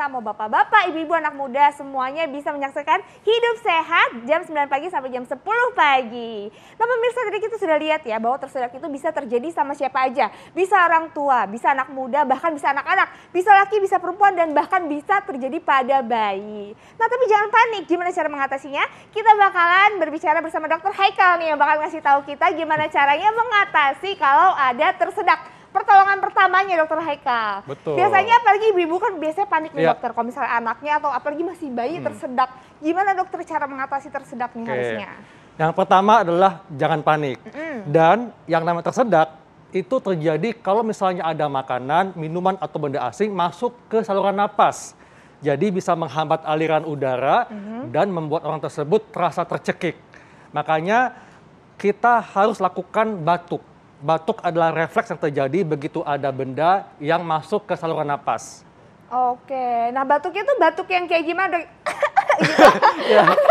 pemirsa, mau bapak-bapak, ibu-ibu, anak muda, semuanya bisa menyaksikan Hidup Sehat jam 9 pagi sampai jam 10 pagi. Nah pemirsa, tadi kita sudah lihat ya bahwa tersedak itu bisa terjadi sama siapa aja. Bisa orang tua, bisa anak muda, bahkan bisa anak-anak, bisa laki, bisa perempuan, dan bahkan bisa terjadi pada bayi. Nah tapi jangan panik, gimana cara mengatasinya? Kita bakalan berbicara bersama Dokter Haikal nih yang bakal ngasih tahu kita gimana caranya mengatasi kalau ada tersedak. Pertolongan pertamanya Dokter Haikal. Betul. Biasanya apalagi ibu-ibu kan biasanya panik nih Iya. dokter. Kalau misalnya anaknya atau apalagi masih bayi tersedak. Gimana dokter cara mengatasi tersedak nih harusnya? Yang pertama adalah jangan panik. Dan yang namanya tersedak itu terjadi kalau misalnya ada makanan, minuman atau benda asing masuk ke saluran napas. Jadi bisa menghambat aliran udara dan membuat orang tersebut terasa tercekik. Makanya kita harus lakukan batuk. Batuk adalah refleks yang terjadi begitu ada benda yang masuk ke saluran napas. Oke, nah batuknya tuh batuk yang kayak gimana dok?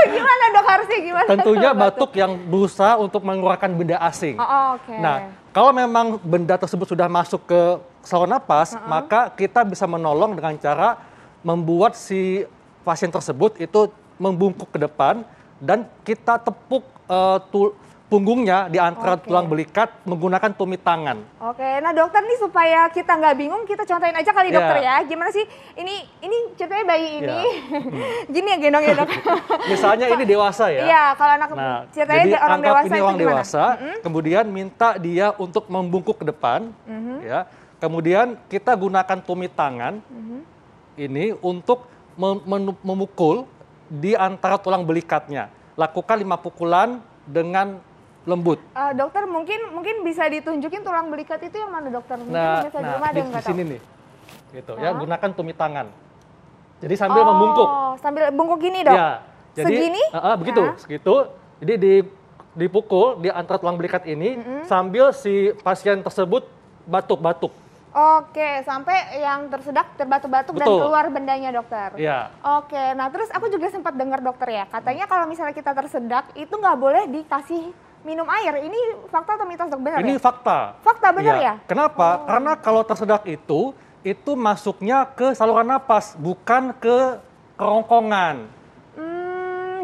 Gimana dok, harusnya gimana? Tentunya batuk yang berusaha untuk mengeluarkan benda asing. Oke. Nah, kalau memang benda tersebut sudah masuk ke saluran napas, maka kita bisa menolong dengan cara membuat si pasien tersebut itu membungkuk ke depan dan kita tepuk punggungnya di antara tulang belikat menggunakan tumit tangan. Oke, nah dokter nih supaya kita nggak bingung, kita contohin aja kali dokter ya. Gimana sih? Ini ceritanya bayi ini, gini ya gendongnya dok. Misalnya ini dewasa ya. Iya, kalau anak ceritanya jadi orang dewasa ini itu orang gimana? dewasa, kemudian minta dia untuk membungkuk ke depan, ya. Kemudian kita gunakan tumit tangan ini untuk memukul di antara tulang belikatnya. Lakukan 5 pukulan dengan lembut. Dokter mungkin bisa ditunjukin tulang belikat itu yang mana dokter? Nah, di sini nih, gitu ya. Gunakan tumit tangan. Jadi sambil membungkuk. Sambil bungkuk gini dok? Ya, jadi segini? Begitu, segitu. Jadi dipukul di antara tulang belikat ini sambil si pasien tersebut batuk-batuk. Oke, sampai yang tersedak, terbatuk-batuk dan keluar bendanya dokter. Iya. Oke, nah terus aku juga sempat dengar dokter ya, katanya kalau misalnya kita tersedak itu nggak boleh dikasih minum air. Ini fakta atau mitos dok, benar ya? Ini fakta. Fakta benar ya? Kenapa? Karena kalau tersedak itu masuknya ke saluran napas, bukan ke kerongkongan.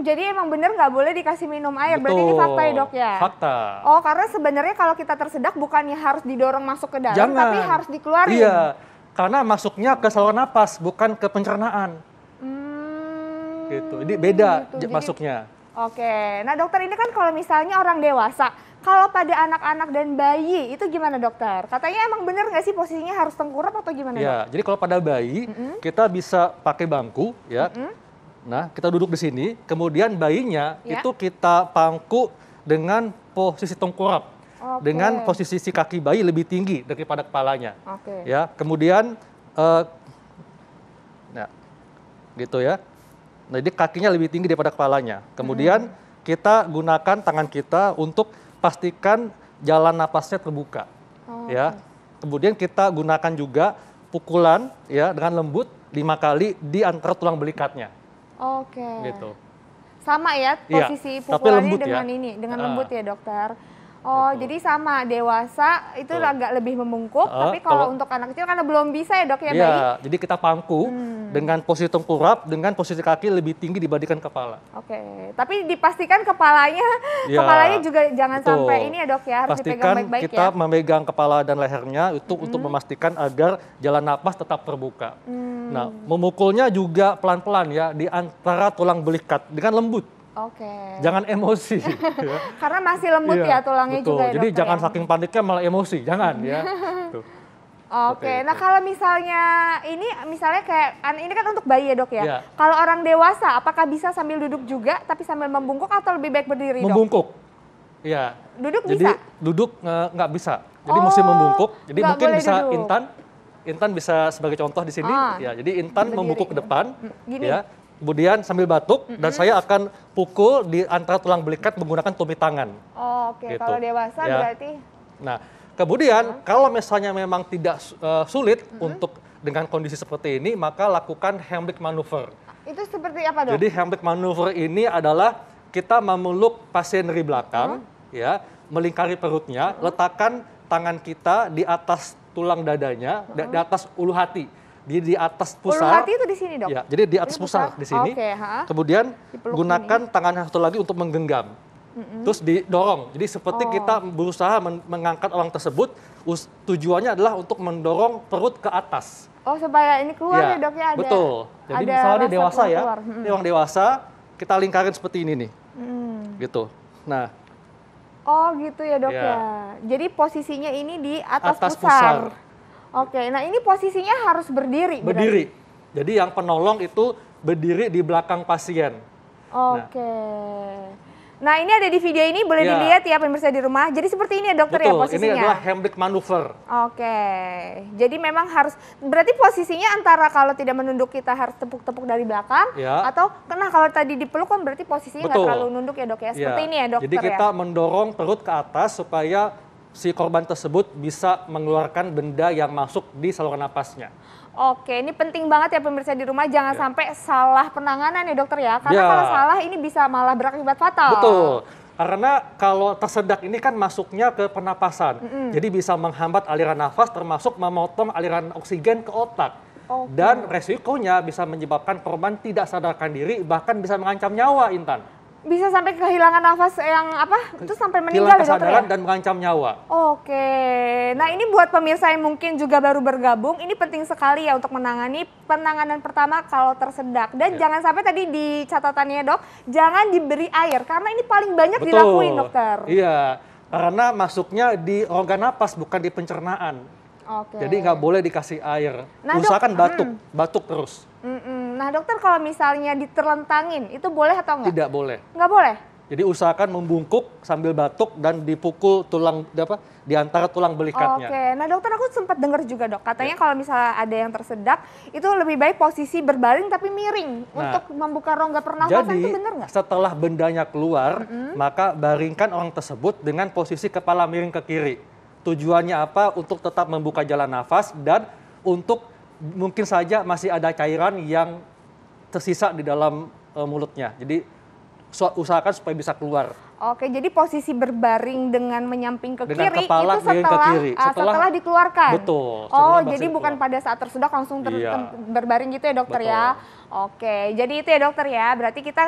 Jadi emang bener nggak boleh dikasih minum air. Berarti ini fakta ya dok ya? Fakta. Oh, karena sebenarnya kalau kita tersedak bukannya harus didorong masuk ke dalam, tapi harus dikeluarin. Iya, karena masuknya ke saluran napas, bukan ke pencernaan. Gitu. Jadi beda gitu. masuknya. Oke, nah dokter ini kan kalau misalnya orang dewasa, kalau pada anak-anak dan bayi itu gimana dokter? Katanya emang bener nggak sih posisinya harus tengkurap atau gimana? Ya, jadi kalau pada bayi kita bisa pakai bangku ya. Nah, kita duduk di sini, kemudian bayinya itu kita pangku dengan posisi tengkurap. Dengan posisi si kaki bayi lebih tinggi daripada kepalanya. Ya, kemudian nah, gitu ya. Nah, jadi kakinya lebih tinggi daripada kepalanya. Kemudian kita gunakan tangan kita untuk pastikan jalan napasnya terbuka. Ya. Kemudian kita gunakan juga pukulan ya dengan lembut 5 kali di antara tulang belikatnya. Gitu. Sama ya posisi pukulannya dengan ini, dengan lembut ya dokter. Oh, gitu. Jadi sama dewasa itu agak lebih membungkuk, tapi kalau untuk anak kecil karena belum bisa ya dok ya bayi. Jadi kita pangku dengan posisi tengkurap, dengan posisi kaki lebih tinggi dibandingkan kepala. Tapi dipastikan kepalanya juga jangan sampai ini ya dok ya, harus dipegang baik-baik ya. Kita memegang kepala dan lehernya itu untuk memastikan agar jalan napas tetap terbuka. Nah, memukulnya juga pelan-pelan ya di antara tulang belikat dengan lembut. Jangan emosi. Karena masih lembut ya tulangnya juga ya Jadi dokter, jangan saking paniknya malah emosi, jangan ya. Nah kalau misalnya misalnya kayak ini kan untuk bayi ya dok ya. Kalau orang dewasa apakah bisa sambil duduk juga tapi sambil membungkuk atau lebih baik berdiri dok? Membungkuk. Iya. Duduk jadi, bisa? Duduk nggak bisa. Jadi mesti membungkuk. Jadi mungkin bisa duduk. Intan bisa sebagai contoh di sini. Ya, jadi Intan membungkuk ke depan. Gini. Ya. Kemudian sambil batuk dan saya akan pukul di antara tulang belikat menggunakan tumit tangan. Gitu. Kalau dewasa berarti. Nah, kemudian kalau misalnya memang tidak sulit untuk dengan kondisi seperti ini, maka lakukan Heimlich maneuver. Itu seperti apa dok? Jadi Heimlich maneuver ini adalah kita memeluk pasien dari belakang, ya, melingkari perutnya, letakkan tangan kita di atas tulang dadanya, di atas ulu hati. di atas Ulu pusar. hati itu di sini, Dok? Ya, jadi di atas Ini pusar di sini. Oke, ha. Kemudian Dipeluk gunakan tangan yang satu lagi untuk menggenggam. Terus didorong. Jadi seperti kita berusaha mengangkat orang tersebut, tujuannya adalah untuk mendorong perut ke atas. Oh, supaya ini keluar ya, Dok ya, ada. Betul. Jadi ada misalnya ini rasa dewasa ya. keluar. Ini orang dewasa, kita lingkarin seperti ini nih. Gitu. Nah, Oh gitu ya, Dok Ya. ya. Jadi posisinya ini di atas, Atas pusar. pusar. Oke, nah ini posisinya harus berdiri. berarti? berdiri. Jadi yang penolong itu berdiri di belakang pasien. Oke. Nah ini ada di video ini, boleh Ya. dilihat ya pemirsa di rumah. Jadi seperti ini ya, dokter ya Betul, ini posisinya. adalah Heimlich maneuver. Oke, jadi memang harus, berarti posisinya antara kalau tidak menunduk kita harus tepuk-tepuk dari belakang, Ya. atau kena kalau tadi dipeluk kan berarti posisinya nggak Betul. terlalu nunduk ya, Dok ya. Seperti ini ya, dokter Jadi kita ya. mendorong perut ke atas supaya si korban tersebut bisa mengeluarkan benda yang masuk di saluran napasnya. Oke, ini penting banget ya pemirsa di rumah, jangan Ya. sampai salah penanganan ya, dokter ya. Karena Ya. kalau salah ini bisa malah berakibat fatal. Betul. Karena kalau tersedak ini kan masuknya ke pernapasan. Jadi bisa menghambat aliran nafas termasuk memotong aliran oksigen ke otak. Oke. Dan resikonya bisa menyebabkan korban tidak sadarkan diri bahkan bisa mengancam nyawa, Intan. Bisa sampai kehilangan nafas yang apa? Itu sampai meninggal Hilang ya, dokter ya? kesadaran dan mengancam nyawa. Oke, nah ini buat pemirsa yang mungkin juga baru bergabung, ini penting sekali ya untuk menangani penanganan pertama kalau tersedak. Dan jangan sampai tadi di catatannya, Dok, jangan diberi air karena ini paling banyak dilakuin, dokter. Iya, karena masuknya di rongga napas bukan di pencernaan. Oke. Jadi nggak boleh dikasih air. Nah, Dok, Usahakan batuk terus. Nah dokter, kalau misalnya diterlentangin, itu boleh atau enggak? Tidak boleh. Nggak boleh? Jadi usahakan membungkuk sambil batuk dan dipukul tulang di antara tulang belikatnya. Oke, nah dokter, aku sempat dengar juga, Dok, katanya kalau misalnya ada yang tersedak, itu lebih baik posisi berbaring tapi miring untuk membuka rongga pernafasan. Jadi Itu benar nggak? setelah bendanya keluar, maka baringkan orang tersebut dengan posisi kepala miring ke kiri. Tujuannya apa? Untuk tetap membuka jalan nafas dan untuk mungkin saja masih ada cairan yang tersisa di dalam mulutnya. Jadi usahakan supaya bisa keluar. Oke, jadi posisi berbaring dengan menyamping ke Dengan kiri kepala itu miring ke setelah, kiri. setelah dikeluarkan. Betul. Oh, setelah jadi berhasil bukan keluar. pada saat tersedak langsung Iya. berbaring gitu ya, dokter Betul. ya. Oke, jadi itu ya, dokter ya. Berarti kita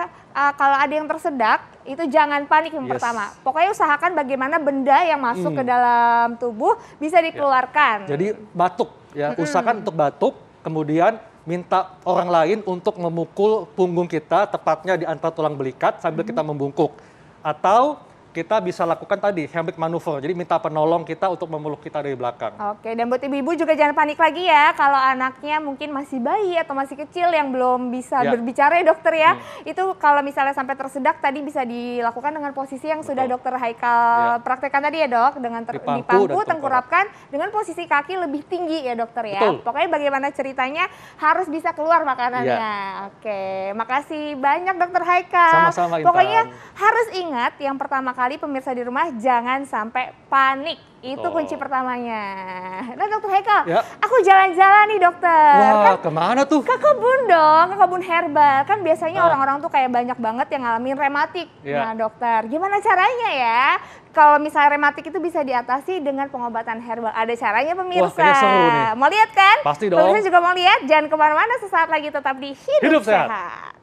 kalau ada yang tersedak itu jangan panik yang Yes. pertama. Pokoknya usahakan bagaimana benda yang masuk ke dalam tubuh bisa dikeluarkan. Jadi batuk ya, usahakan untuk batuk, kemudian minta orang lain untuk memukul punggung kita tepatnya di antara tulang belikat sambil kita membungkuk. Atau kita bisa lakukan tadi Heimlich maneuver. Jadi minta penolong kita untuk memeluk kita dari belakang. Oke, dan buat ibu-ibu juga jangan panik lagi ya kalau anaknya mungkin masih bayi atau masih kecil yang belum bisa Ya. berbicara ya, dokter ya. Itu kalau misalnya sampai tersedak tadi bisa dilakukan dengan posisi yang sudah dokter Haikal praktekkan tadi ya, Dok, dengan Di di pangku pangku, dan tengkurapkan dengan posisi kaki lebih tinggi ya, dokter ya. Betul. Pokoknya bagaimana ceritanya harus bisa keluar makanannya. Ya. Oke, makasih banyak dokter Haikal. Sama-sama, Intan. Pokoknya harus ingat yang pertama kali pemirsa di rumah jangan sampai panik. Itu Betul. kunci pertamanya. Nah, dokter Haikal, Ya. aku jalan-jalan nih, dokter. Wah, Kan kemana tuh? ke kebun dong, ke kebun herbal. Kan biasanya orang-orang tuh kayak banyak banget yang ngalamin rematik. Ya. Nah, dokter, gimana caranya ya? Kalau misalnya rematik itu bisa diatasi dengan pengobatan herbal. Ada caranya, pemirsa. kayaknya seru nih. Mau lihat kan? Pasti dong. Pemirsa juga mau lihat. Jangan kemana-mana, sesaat lagi tetap di Hidup, Hidup Sehat. Sehat.